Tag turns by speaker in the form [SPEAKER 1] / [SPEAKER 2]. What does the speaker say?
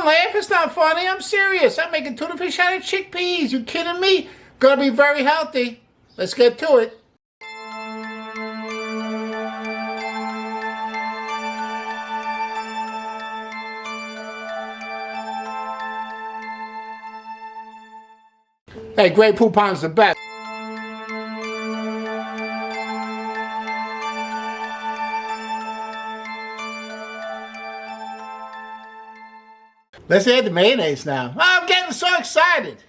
[SPEAKER 1] Don't laugh, it's not funny. I'm serious. I'm making tuna fish out of chickpeas. You kidding me? Gonna be very healthy. Let's get to it. Hey, Grey Poupon's the best. Let's add the mayonnaise now. Oh, I'm getting so excited.